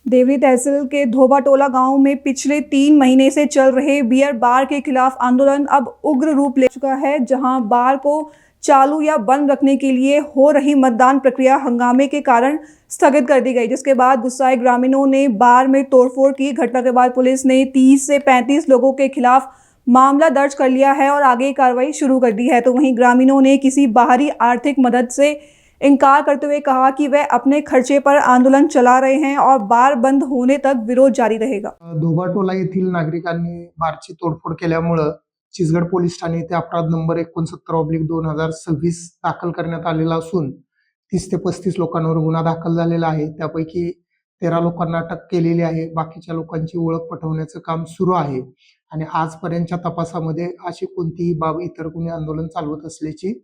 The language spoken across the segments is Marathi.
देवरी तहसील के धोबाटोला गांव में पिछले 3 महीने से चल रहे बियर बार के खिलाफ आंदोलन अब उग्र रूप ले चुका है, जहां बार को चालू या बंद रखने के लिए हो रही मतदान प्रक्रिया हंगामे के कारण स्थगित कर दी गई, जिसके बाद गुस्साए ग्रामीणों ने बार में तोड़फोड़ की। घटना के बाद पुलिस ने 30 से 35 लोगों के खिलाफ मामला दर्ज कर लिया है और आगे कार्रवाई शुरू कर दी है। तो वहीं ग्रामीणों ने किसी बाहरी आर्थिक मदद से इनकार करते हुए कहा कि वह अपने खर्चे पर आंदोलन चला रहे हैं और बार बंद होने तक विरोध जारी रहेगा। धोबाटोला येथील नागरिकांनी बारची तोडफोड केल्यामुळे चिचगड पोलीस ठाणे येथे अपराध नंबर 69/2026 दाखल करण्यात आलेला असून 30 ते 35 लोकांवर गुन्हा दाखल झालेला आहे। त्यापैकी 13 लोकांना अटक केलेली आहे। बाकीच्या लोकांची ओळख पटवण्याचं काम सुरू आहे आणि आजपर्यंतच्या तपासामध्ये अशी कोणतीही बाब इतर कोणी आंदोलन चालवत असल्याची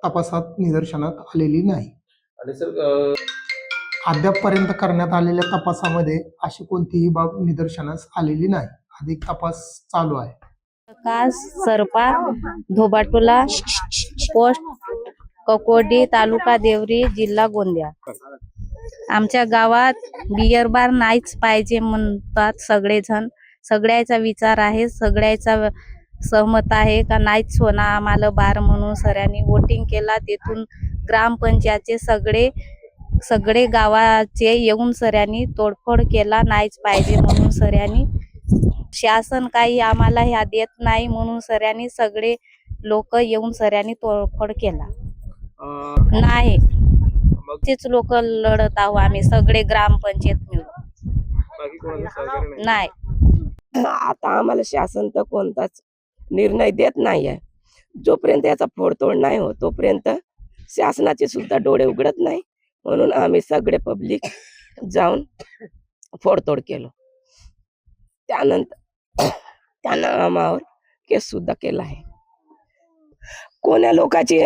तपासात निदर्शनात आलेली नाही। आणि सर अद्यापपर्यंत करण्यात आलेल्या तपासामध्ये अशी कोणतीही बाब निदर्शनास आलेली नाही। अधिक तपास चालू आहे। प्रकाश सरपा, धोबाटोला, पोस्ट ककोडी, तालुका देवरी, जिल्हा गोंदिया। आमच्या गावात बियर बार नाहीच पाहिजे म्हणतात सगळेजण। सगळ्याचा विचार आहे, सगळ्याचा सहमत आहे का नाहीच होणार आम्हाला बार म्हणून सरांनी वोटिंग केला। तिथून ग्रामपंचायतचे सगळे गावाचे येऊन सरांनी तोडफोड केला, नाहीच पाहिजे म्हणून सरांनी। शासन काही आम्हाला ह्या देत नाही म्हणून सरांनी सगळे लोक येऊन सरांनी तोडफोड केला। नाही तेच लोक लढत आहोत आम्ही सगळे ग्रामपंचायत मिळून। बाकी कोणाचं सहकार्य नाही आता आम्हाला शासन तर कोणताच निर्णय देत नाही आहे। जोपर्यंत याचा फोडतोड नाही होत तोपर्यंत शासनाचे सुद्धा डोळे उघडत नाही, म्हणून आम्ही सगळे पब्लिक जाऊन फोडतोड केलो। त्यानंतर त्यांना आम्हावर केस सुद्धा केला आहे। कोण्या लोकांची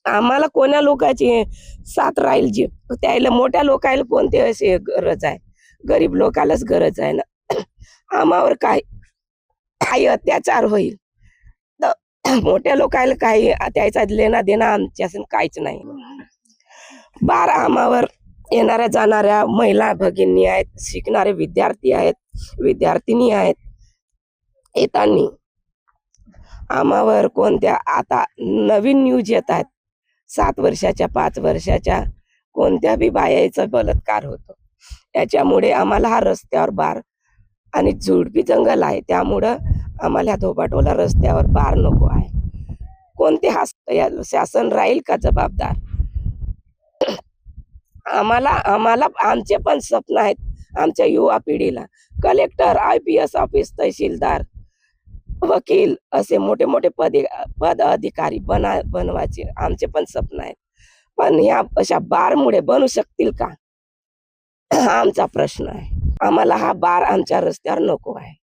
आम्हाला कोण्या लोकांची साथ राहील जी त्याला मोठ्या लोकांना कोणते असे गरज आहे, गरीब लोकांनाच गरज आहे ना। आम्हावर काही अत्याचार होईल तर मोठ्या लोकांना काही त्याचा लेना देणं आमच्यासून काहीच नाही। बार आम्हावर येणाऱ्या जाणाऱ्या महिला भगिनी आहेत, शिकणारे विद्यार्थी आहेत, विद्यार्थिनी आहेत, येतानी आम्हावर कोणत्या आता नवीन न्यूज येत आहेत 7 वर्षाच्या 5 वर्षाच्या कोणत्या बी बायाचा बलात्कार होतो। याच्यामुळे आम्हाला हा रस्त्यावर बार आणि झुडपी जंगल आहे, त्यामुळं आम्हाला ह्या धोबाटोला रस्त्यावर बार नको आहे। कोणते शासन राहील का जबाबदार? आम्हाला आमचे पण स्वप्न आहेत। आमच्या युवा पिढीला कलेक्टर, IPS ऑफिस, तहसीलदार, वकील असे मोठे मोठे पद अधिकारी बनवायचे आमचे पण स्वप्न आहेत। पण ह्या अशा बारमुळे बनू शकतील का? हा आमचा प्रश्न आहे। आम्हाला हा बार आमच्या रस्त्यावर नको आहे।